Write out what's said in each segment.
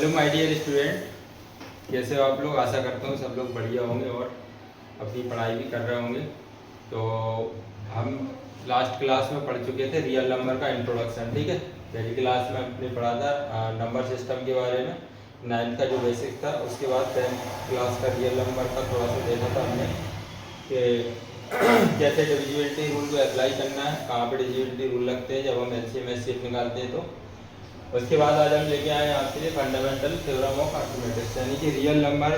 Hello my dear student, कैसे हो आप लोग। आशा करता हूँ सब लोग बढ़िया होंगे और अपनी पढ़ाई भी कर रहे होंगे। तो हम लास्ट क्लास में पढ़ चुके थे रियल नंबर का इंट्रोडक्शन। ठीक है, पहली क्लास में हमने पढ़ा था नंबर सिस्टम के बारे में, 9th का जो बेसिक था। उसके बाद 10th क्लास का रियल नंबर का थोड़ा सा देखा था हमने कि कैसे डिविजिबिलिटी रूल को अप्लाई करना है, कहाँ पर डिविजिबिलिटी रूल लगते हैं जब हम एलसीएम एचसीएफ निकालते हैं। तो उसके बाद आज हम लेके आए आपके लिए फंडामेंटल थ्योरम ऑफ अर्थमेटिक्स, यानी कि रियल नंबर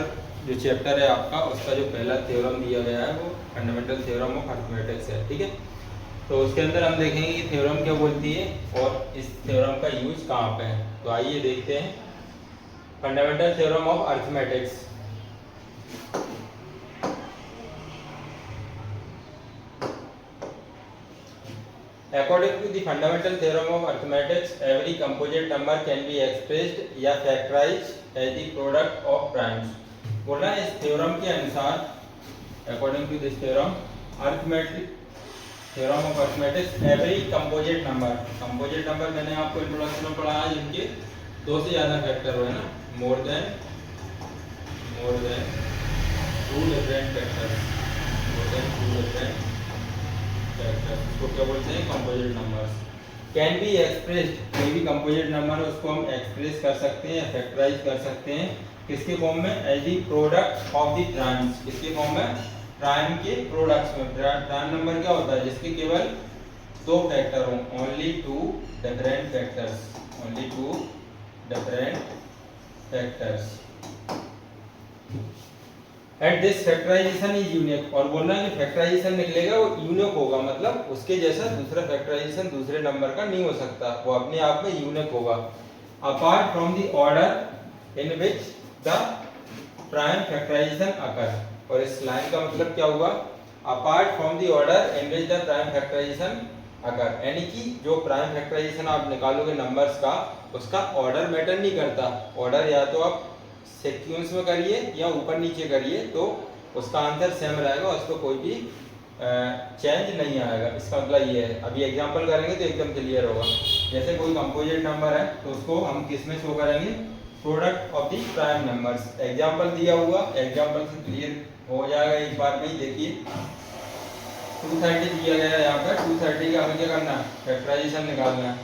जो चैप्टर है आपका, उसका जो पहला थ्योरम दिया गया है वो फंडामेंटल थ्योरम ऑफ अर्थमेटिक्स है। ठीक है, तो उसके अंदर हम देखेंगे कि थ्योरम क्या बोलती है और इस थ्योरम का यूज कहाँ पे है। तो आइए देखते हैं fundamental theorem of arithmetics. According to the fundamental theorem of arithmetic, every composite number can be expressed या factorized as the product of primes। बोला इस थ्योरम के अनुसार, according to this theorem, arithmetic theorem of arithmetic, every composite number मैंने आपको introduction में पढ़ाया जिनके दो से ज्यादा फैक्टर हो, है ना, more than two different factors, उसको क्या बोलते हैं, composite numbers. Can be expressed, कोई भी कंपोजिट नंबर है उसको हम एक्सप्रेस कर सकते हैं या फैक्टराइज कर सकते हैं किसके फॉर्म में, as the product of the primes. किसके फॉर्म में, प्राइम के प्रोडक्ट्स में। प्राइम नंबर क्या होता है, जिसके केवल दो फैक्टर हों, only two different factors at this factorization is unique. और बोल रहा है कि फैक्टराइजेशन निकलेगा वो यूनिक होगा, मतलब उसके जैसा दूसरा फैक्टराइजेशन दूसरे नंबर का नहीं हो सकता, वो अपने आप में यूनिक होगा। Apart from the order in which the prime factorisation occur. और इस लाइन का मतलब क्या हुआ, apart from the order in which the prime factorisation occur, यानी कि जो प्राइम फैक्टराइजेशन आप निकालोगे नंबर्स का, उसका ऑर्डर मैटर नहीं करता। ऑर्डर या तो आप सीक्वेंस में करिए या ऊपर नीचे करिए तो उसका आंसर सेम रहेगा, उसको कोई भी चेंज नहीं आएगा। इसका मतलब ये है, अभी एग्जांपल करेंगे तो एकदम क्लियर होगा। जैसे कोई कंपोजिट नंबर है तो उसको हम किस में शो करेंगे, product of the prime numbers. Example दिया हुआ, एग्जांपल से क्लियर हो जाएगा एक बार में ही। देखिए 230 दिया गया है यहाँ पर, 230 का हमें क्या करना है, फैक्टराइजेशन निकालना है।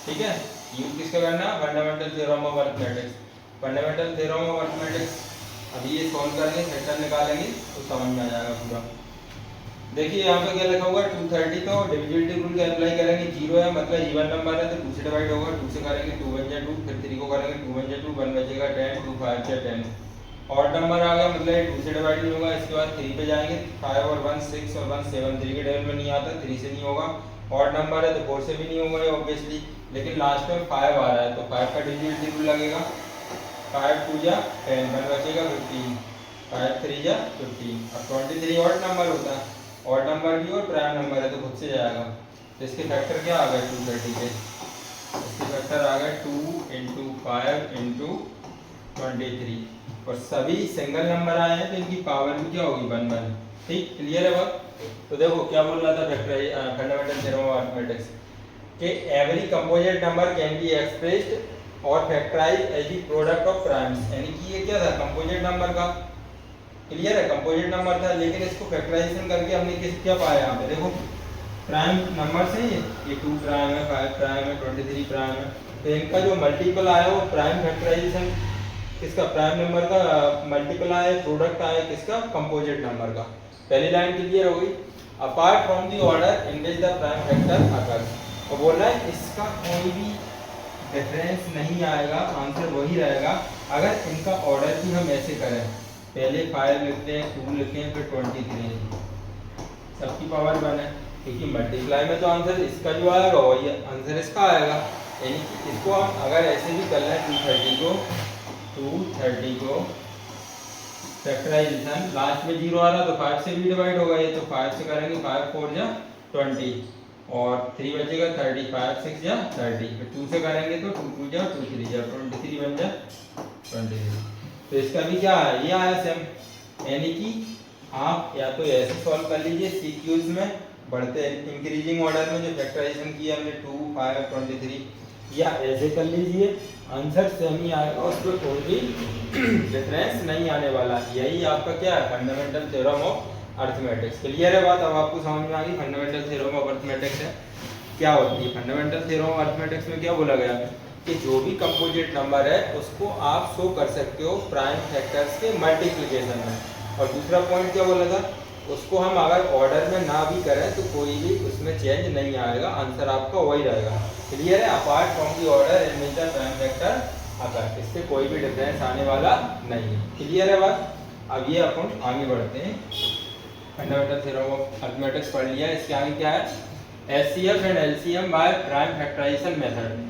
ठीक है, यूज किसका करना है, fundamental theorem of arithmetics. Fundamental theorem of arithmetics अभी ये सॉल्व करेंगे, फैक्टर निकालेंगे तो समझ में आ जाएगा पूरा। देखिए यहाँ पे क्या लिखा हुआ है, 230, तो डिविजिबिलिटी रूल का अप्लाई करेंगे। 0 है मतलब इवन नंबर है तो 2 से डिवाइड होगा, 2 से करेंगे 2 1 2, फिर 3 को करेंगे 2 1 2, 1 बचेगा 10, 2 5 10। ऑड नंबर आ गया मतलब 2 से डिवाइड नहीं होगा। इसके बाद 3 पे जाएंगे, 5 और 1 6 और 1 7, 3 के टेबल में नहीं आता, 3 से नहीं होगा। ऑड नंबर है तो 4 से भी नहीं होगा ऑब्वियसली, लेकिन लास्ट में 5 आ रहा है तो 5 का डिविजिबिलिटी रूल लगेगा। 5 2 जा 10, 1 बचेगा 15, 5 3 जा 15। अब 23 ऑड नंबर होता है, ऑड नंबर भी और प्राइम नंबर है तो खुद से जाएगा। तो इसके फैक्टर क्या आ गए 230 के, इसके फैक्टर आ गए 2 × 5 × 23। और सभी सिंगल नंबर आए हैं तो इनकी पावर भी क्या होगी, 1 1। ठीक, क्लियर है बात। तो देखो क्या बोल रहा था फंडामेंटल थ्योरम ऑफ अरिथमेटिक्स कि every composite number can be expressed और factorise as the product of primes. यानी कि ये क्या था, कंपोजिट नंबर का, क्लियर है, कंपोजिट नंबर था, लेकिन इसको फैक्टराइजेशन करके हमने क्या पाया यहाँ पे, देखो प्राइम नंबर से ये 2 प्राइम है, 5 प्राइम है, 23 प्राइम है, तो इनका जो मल्टीपल आया वो प्राइम फैक्टराइजेशन किसका, प्राइम नंबर का मल्टीपल आया, प्रोडक्ट आया किसका, कंपोजिट नंबर का। पहली लाइन क्लियर हो गई। Apart from the order in which the prime factor occurs, और बोल रहा है इसका कोई भी डिफरेंस नहीं आएगा, आंसर वही रहेगा अगर इनका ऑर्डर भी हम ऐसे करें, पहले 5 लिखते हैं, 2 लिखते हैं, फिर 23, सबकी पावर 1 है, क्योंकि मल्टीप्लाई में तो आंसर इसका जो आएगा वही आंसर इसका आएगा। यानी कि इसको हम अगर ऐसे भी कर लें 230 को फैक्टराइजेशन, लास्ट में 0 आ रहा तो 5 से भी डिवाइड होगा ये, तो 5 से करेंगे 5 4 जा 20 और 3 बचेगा 30, 5 6 जा 30, फिर 2 से करेंगे तो 2 2 जा 2 3 जा 23 बन जा 23। तो इसका भी क्या है, ये आया सेम। यानी कि आप या तो ऐसे सॉल्व कर लीजिए सीक्वेंस में, बढ़ते इंक्रीजिंग ऑर्डर में जो फैक्टराइजेशन किया हमने 2 5 23, या ऐसे कर लीजिए, आंसर सेम ही आएगा, उसमें कोई भी डिफरेंस नहीं आने वाला। यही आपका क्या है, fundamental theorem of arithmetics. Clear है बात? अब आपको समझ में आ गई फंडामेंटल थ्योरम ऑफ अर्थमेटिक्स है क्या होती है। फंडामेंटल थ्योरम ऑफ अर्थमेटिक्स में क्या बोला गया कि जो भी कंपोजिट नंबर है उसको आप शो कर सकते हो प्राइम फैक्टर्स के मल्टीप्लिकेशन में। और दूसरा पॉइंट क्या बोला था, उसको हम अगर ऑर्डर में ना भी करें तो कोई भी उसमें चेंज नहीं आएगा, आंसर आपका वही रहेगा। क्लियर है? Apart from the order in which the prime factor occur, इससे कोई भी डिफरेंस आने वाला नहीं है। क्लियर है बात? अब ये अपन आगे बढ़ते हैं। फंडामेंटल थ्योरम ऑफ अर्थमेटिक्स पढ़ लिया, इसके आगे क्या है, HCF and LCM by prime factorization method.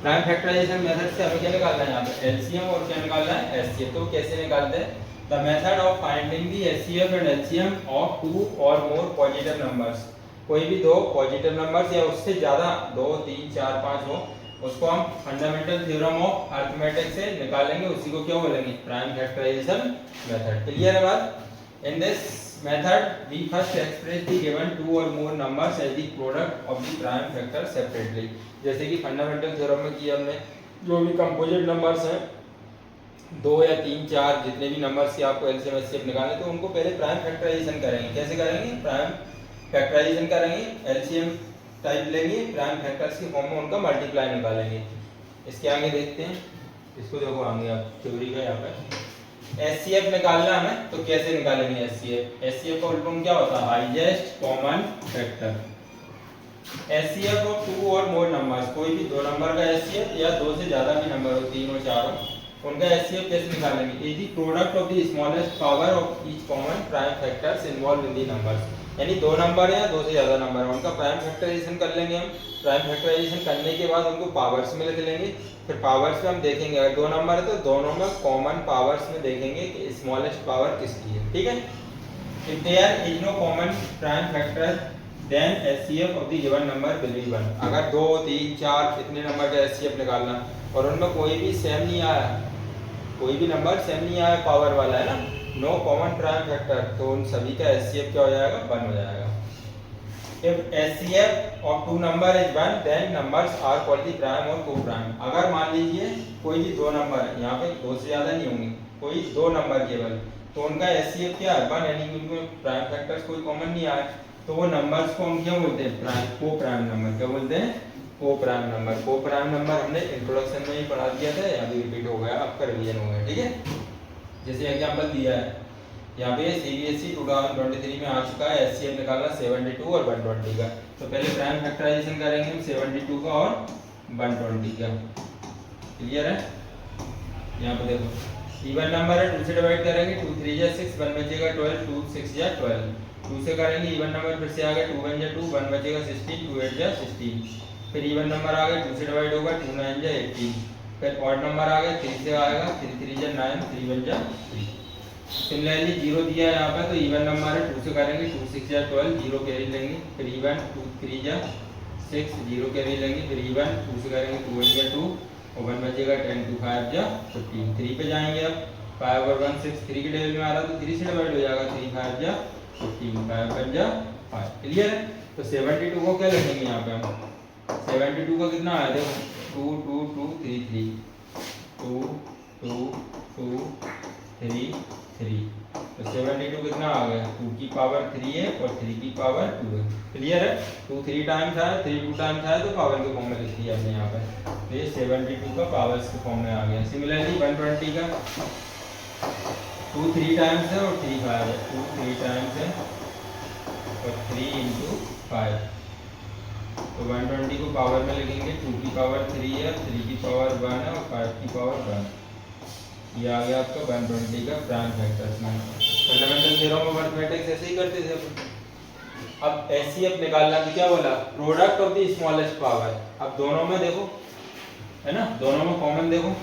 Prime factorization method से हमें क्या निकालना है यहाँ पे, एलसीएम और क्या निकालना है, एचसीएफ। तो कैसे निकालते हैं, the method of finding the HCF and LCM of two और मोर पॉजिटिव नंबर्स। कोई भी दो पॉजिटिव नंबर्स या उससे ज्यादा 2, 3, 4, 5 हो, उसको हम फंडामेंटल थ्योरम ऑफ अर्थमेटिक्स से निकालेंगे, उसी को क्या बोलेंगे, प्राइम फैक्टराइजेशन मेथड। क्लियर है बात? In this method we first express the given two or more numbers as the product of the prime factor separately। जैसे कि फंडामेंटल थ्योरम में किया हमने, जो भी कंपोजिट नंबर्स हैं 2 या 3, 4 जितने भी नंबर्स की आपको एलसीएम एचसीएफ निकालने, तो उनको पहले प्राइम फैक्टराइजेशन करेंगे। कैसे करेंगे, प्राइम फैक्टराइजेशन करेंगे, एलसीएम टाइप लेंगे, प्राइम फैक्टर्स की फॉर्म में उनका मल्टीप्लाई निकालेंगे। इसके आगे देखते हैं, इसको देखो आगे आप थ्योरी का यहाँ पे एचसीएफ निकालना हमें, तो कैसे निकालेंगे एचसीएफ। एचसीएफ का फुल फॉर्म क्या होता है, highest common factor. HCF of two और मोर नंबर्स, कोई भी दो नंबर का एचसीएफ या दो से ज्यादा भी नंबर हो, 3 और 4 हो, उनका एचसीएफ कैसे निकालेंगे, is the product of the smallest power of each common prime factors involve in the numbers. यानी दो नंबर है या दो से ज्यादा नंबर है, उनका प्राइम फैक्टराइजेशन कर लेंगे हम। प्राइम फैक्टराइजेशन करने के बाद उनको पावर्स में लिख लेंगे। फिर पावर्स में हम देखेंगे, अगर दो नंबर है तो दोनों में कॉमन पावर्स में देखेंगे कि स्मॉलेस्ट पावर किसकी है। ठीक है? If there is no common prime factor then HCF of the given number will be 1। अगर 2, 3, 4 इतने नंबर का एचसीएफ निकालना और उनमें कोई भी सेम नहीं आया, कोई भी नंबर सेम नहीं आया, पावर वाला है ना, नो कॉमन प्राइम फैक्टर, तो उन सभी का एचसीएफ क्या हो जाएगा, 1 हो जाएगा। If HCF of two number is 1, then numbers are called the prime और co-prime। अगर मान लीजिए कोई भी दो नंबर है, यहाँ पे दो से ज्यादा नहीं होंगे, कोई दो नंबर केवल, तो उनका HCF क्या है, 1, यानी कि उनमें प्राइम फैक्टर्स कोई कॉमन नहीं आए, तो वो नंबर्स को हम क्या बोलते हैं, प्राइम को प्राइम नंबर। क्या बोलते हैं, को प्राइम नंबर। को प्राइम नंबर हमने इंट्रोडक्शन में ही पढ़ा दिया था, यहाँ भी रिपीट हो गया, आपका रिवीजन हो गया। ठीक है? जैसे एग्जाम्पल दिया है यहाँ पे, सीबीएसई 2023 में आ चुका है, एचसीएफ निकालना 72 और 120 का। तो पहले प्राइम फैक्टराइजेशन करेंगे हम 72 का और 120 का। क्लियर है? यहाँ पे देखो इवन नंबर है, 2 से डिवाइड करेंगे, 2 3 जा 6, 1 बचेगा 12, 2 6 जा 12। 2 से करेंगे इवन नंबर, फिर से आ गया 2 1 जा 2, 1 बचेगा 16, 2 8 जा 16। फिर इवन नंबर आ गया, 2 से डिवाइड होगा, 2 9 जा 18। फिर ऑड नंबर आ गया, 3 से आएगा, 3 3 जा 9, 3 1 जा 3। सिमिलरली 0 दिया है यहाँ पे, तो इवन नंबर है, 2 से करेंगे, 2 6 जा 12, 0 कैरी लेंगे, फिर इवन 2 3 जा 6, 0 कैरी लेंगे, फिर इवन 2 से करेंगे, 2 1 जा 2 और 1 बचेगा 10, 2 5 जा 15। 3 पे जाएंगे अब, 5 और 1 6, 3 के टेबल में आ रहा तो 3 से डिवाइड हो जाएगा, 3 5 जा 15, 5 1 जा 5। क्लियर है? तो 72 को क्या लिखेंगे यहाँ पे हम, 72 का कितना आया देखो, 2 2 2 3 3, 2 2 2 3 3। तो 72 कितना आ गया, 2 की पावर 3 है और 3 की पावर 2 है। क्लियर है? 2 3 टाइम्स है, 3 2 टाइम्स है, तो पावर के फॉर्म में लिख दिया हमने यहाँ पे। तो ये 72 का पावर्स के फॉर्म में आ गया। सिमिलरली 120 का 2 3 टाइम्स है और 3 5 है, 2 3 टाइम्स है और 3 into 5। तो 120 को पावर में लिखेंगे, 2 की पावर 3 है, 3 की पावर 1 है और 5 की पावर 1। ये आ गया आपका 120 का प्राइम फैक्टर्स में। फंडामेंटल थ्योरम ऑफ अर्थमेटिक्स ऐसे ही करते थे। अब एचसीएफ निकालना तो क्या बोला, product of the smallest power. अब दोनों में देखो, है ना, दोनों में कॉमन देखो,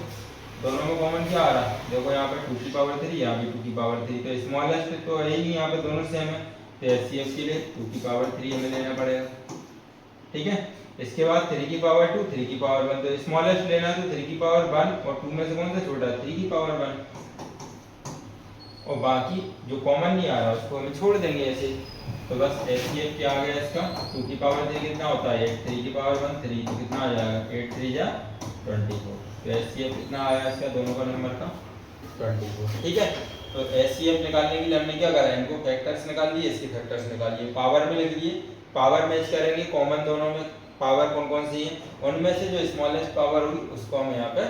दोनों में कॉमन क्या आ रहा है, देखो यहाँ पे 2 की पावर 3, यहाँ भी 2 की पावर 3, तो स्मॉलेस्ट तो है ही नहीं, यहाँ पे दोनों सेम है, तो एचसीएफ के लिए 2 की पावर 3 हमें लेना पड़ेगा। ठीक है? इसके बाद 3 की पावर 2, 3 की पावर 1, तो स्मॉलेस्ट लेना है तो 3 की पावर 1 और 2 में से कौन सा छोटा है, 3 की पावर 1। और बाकी जो कॉमन नहीं आ रहा उसको हम छोड़ देंगे ऐसे। तो बस एचसीएफ क्या आ गया इसका, 2 की पावर 3 कितना होता है 8, 3 की पावर 1 3, तो कितना आ जाएगा 8 3 जा 24। तो एचसीएफ कितना आया इसका दोनों का नंबर का 24। ठीक है, तो एचसीएफ निकालने के लिए हमने क्या करा, इनको फैक्टर्स निकाल दिए, इसके फैक्टर्स निकाल दिए, पावर में लिख दिए, पावर मैच करेंगे, कॉमन दोनों में पावर कौन कौन सी है, उनमें से जो स्मॉलेस्ट पावर होगी उसको हम यहाँ पे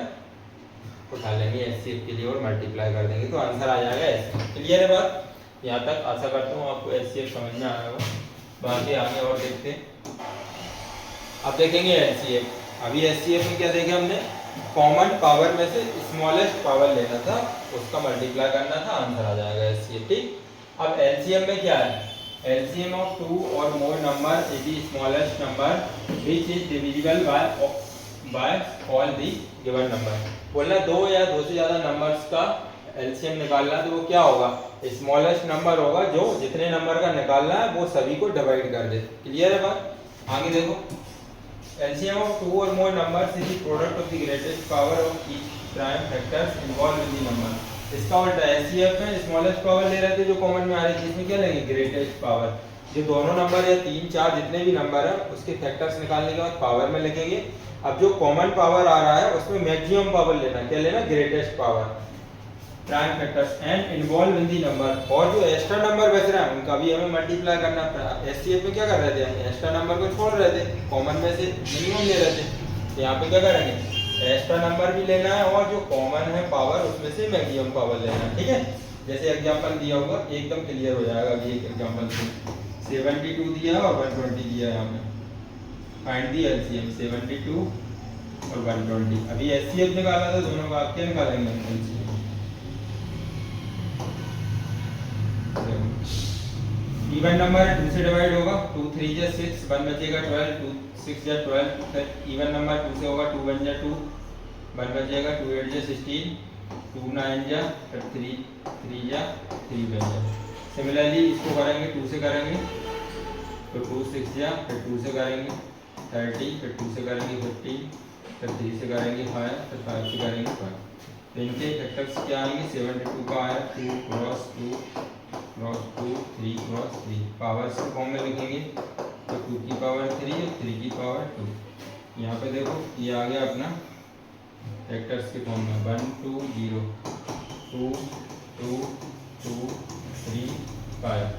उठा लेंगे एचसीएफ के लिए और मल्टीप्लाई कर देंगे, तो आंसर आ जाएगा एचसीएफ। क्लियर है बात, यहाँ तक आशा करता हूँ आपको एचसीएफ समझ में आया होगा। बाकी आगे और देखते हैं। अब देखेंगे एचसीएफ। अभी एचसीएफ में क्या देखे हमने, कॉमन पावर में से स्मॉलेस्ट पावर लेना था, उसका मल्टीप्लाई करना था, आंसर आ जाएगा एचसीएफ। ठीक, अब एलसीएम में क्या है, एलसीएम ऑफ 2 और मोर number is the smallest number which is divisible by all the given number. बोलना 2 या 2 से ज्यादा नंबर्स का एलसीएम निकालना, तो वो क्या होगा, स्मॉलेस्ट नंबर होगा, जो जितने नंबर का निकालना है वो सभी को डिवाइड कर दे। क्लियर है बात, आगे देखो, LCM of 2 or more numbers is the product of the greatest power of each prime factors involved in the number। इसका उल्टा एचसीएफ में स्मॉलेस्ट पावर ले रहे थे जो कॉमन में आ रही थी, इसमें क्या लेंगे ग्रेटेस्ट पावर, जो दोनों नंबर या 3 4 जितने भी नंबर है उसके फैक्टर्स निकालने के बाद पावर में लिखेंगे। अब जो कॉमन पावर आ रहा है उसमें मैक्सिमम पावर लेना, क्या लेना, greatest power, prime factors and involve in the number, और जो एक्स्ट्रा नंबर बच रहा है उनका भी हमें मल्टीप्लाई करना पड़ा। एचसीएफ में क्या कर रहे थे, हम एक्स्ट्रा नंबर को छोड़ रहे थे, कॉमन में से मिनिमम ले रहे थे, तो यहाँ पे क्या करेंगे, एक्स्ट्रा नंबर भी लेना है और जो कॉमन है पावर उसमें से मैक्सिमम पावर लेना है। ठीक है, जैसे एग्जांपल दिया होगा एकदम क्लियर हो जाएगा। अभी एक एग्जांपल से 72 दिया है और 120 दिया है, यहाँ पे फाइंड दी एलसीएम 72 और 120। अभी एचसीएफ निकाला था दोनों का, आप क्या निकालेंगे एलसीएम, इवन नंबर है 2 से डिवाइड होगा, 2 3 जा 6, 1 बचेगा 12, 2 6 जा 12, फिर इवन नंबर 2 से होगा, 2 1 जा 2, 1 बचेगा, 2 8 जा 16, 2 9 जा, फिर 3 3 जा 3 बच जा। सिमिलरली इसको करेंगे 2 से करेंगे तो 2 6 जा, फिर 2 से करेंगे 30, फिर 2 से करेंगे 15, फिर 3 से करेंगे 5, फिर 5 से करेंगे 5। तो इनके फैक्टर्स क्या आएंगे, 72 का आया 2 क्रॉस 2 क्रॉस 2 3 क्रॉस 3, पावर से फॉर्म में लिखेंगे तो 2 की पावर 3 और 3 की पावर 2। यहाँ पे देखो ये आ गया अपना फैक्टर्स के फॉर्म में 1 2 0 2 2 2 3 5,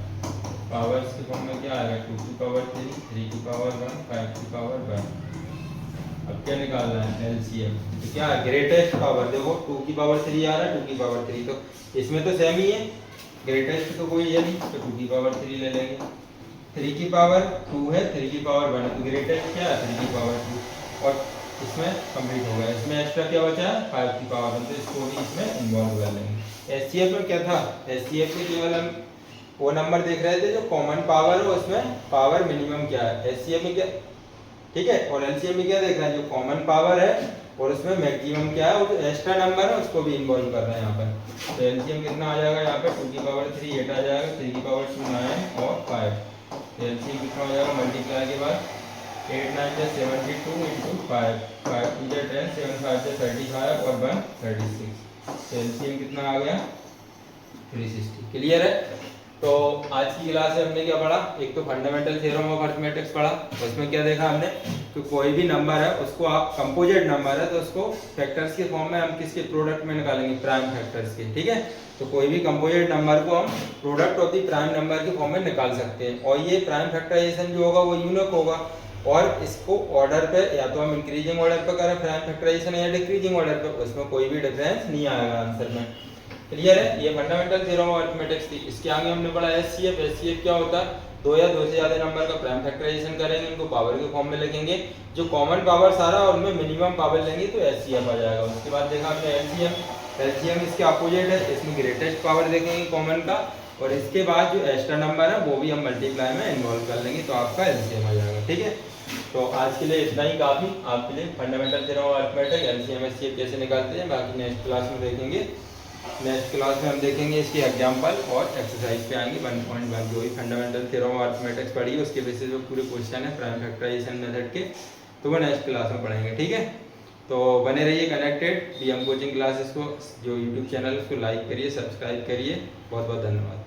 पावर्स के फॉर्म में क्या आएगा 2 की पावर 3 3 की पावर 1 5 की पावर 1। अब क्या निकालना है एलसीएम, तो क्या है ग्रेटेस्ट पावर, देखो 2 की पावर 3 आ रहा है, 2 की पावर 3, तो इसमें तो सेम ही है, ग्रेटेस्ट तो कोई है नहीं, तो 2 की पावर 3 ले लेंगे, 3 की पावर 2 है, 3 की पावर 1 है, तो ग्रेटेस्ट क्या है 3 की पावर 2, और इसमें कंप्लीट हो गया। इसमें एक्स्ट्रा क्या बचा है 5 की पावर 1, तो इसको भी इसमें इन्वॉल्व कर लेंगे। एचसीएफ में क्या था, एचसीएफ में केवल हम वो नंबर देख रहे थे जो कॉमन पावर है उसमें पावर मिनिमम क्या है, एचसीएफ में क्या, ठीक है, और एलसीएम में क्या देख रहे हैं जो कॉमन पावर है और उसमें मैक्सिमम क्या है, और एक्स्ट्रा नंबर है उसको भी इन्वॉल्व कर रहे हैं यहाँ पर। तो एलसीएम कितना आ जाएगा यहाँ पे 2 की पावर 3 8 आ जाएगा, 3 की पावर 2 9 और 5, तो एलसीएम कितना हो जाएगा मल्टीप्लाई के बाद 8 9 जा 72 इंटू 5 5 2 जा 10 7 5 जा 35 और 1 36, तो एलसीएम कितना आ गया 360। क्लियर है, तो आज की क्लास में हमने क्या पढ़ा, एक तो फंडामेंटल थ्योरम ऑफ अरिथमेटिक्स पढ़ा, उसमें क्या देखा हमने कि कोई भी नंबर है उसको आप कंपोजिट नंबर है तो उसको फैक्टर्स के फॉर्म में हम किसके प्रोडक्ट में निकालेंगे, प्राइम फैक्टर्स के। ठीक है, तो कोई भी कंपोजिट नंबर को हम product of the prime number के फॉर्म में निकाल सकते हैं, और ये प्राइम फैक्टराइजेशन जो होगा वो यूनिक होगा, और इसको ऑर्डर पे या तो हम इंक्रीजिंग ऑर्डर पे करें प्राइम फैक्टराइजेशन या डिक्रीजिंग ऑर्डर पे, उसमें कोई भी डिफरेंस नहीं आएगा आंसर में। क्लियर है, ये फंडामेंटल थ्योरम ऑफ अरिथमेटिक्स थी। इसके आगे हमने पढ़ा एचसीएफ। एचसीएफ क्या होता है, 2 या 2 से ज्यादा नंबर का प्राइम फैक्टराइजेशन करेंगे, इनको पावर के फॉर्म में लिखेंगे, जो कॉमन पावर सारा उनमें मिनिमम पावर लेंगे तो एचसीएफ आ जाएगा। उसके बाद देखा हमने एलसीएम। एलसीएम इसके अपोजिट है, इसमें ग्रेटेस्ट पावर देखेंगे कॉमन का, और इसके बाद जो एक्स्ट्रा नंबर है वो भी हम मल्टीप्लाई में इन्वॉल्व कर लेंगे तो आपका एलसीएम आ जाएगा। ठीक है, तो आज के लिए इतना ही काफी आपके लिए, fundamental theorem of arithmetics LCM HCF कैसे निकालते हैं, बाकी नेक्स्ट क्लास में देखेंगे। नेक्स्ट क्लास में हम देखेंगे इसके एग्जांपल और एक्सरसाइज पे आएंगे 1.1, जो भी फंडामेंटल थ्योरम ऑफ अरिथमेटिक्स पढ़ी है उसके बेसिस पे पूरे क्वेश्चन है प्राइम फैक्टराइजेशन मेथड के, तो वो नेक्स्ट क्लास में पढ़ेंगे। ठीक है, तो बने रहिए कनेक्टेड DM कोचिंग क्लासेस को, जो यूट्यूब चैनल उसको लाइक करिए, सब्सक्राइब करिए। बहुत बहुत धन्यवाद।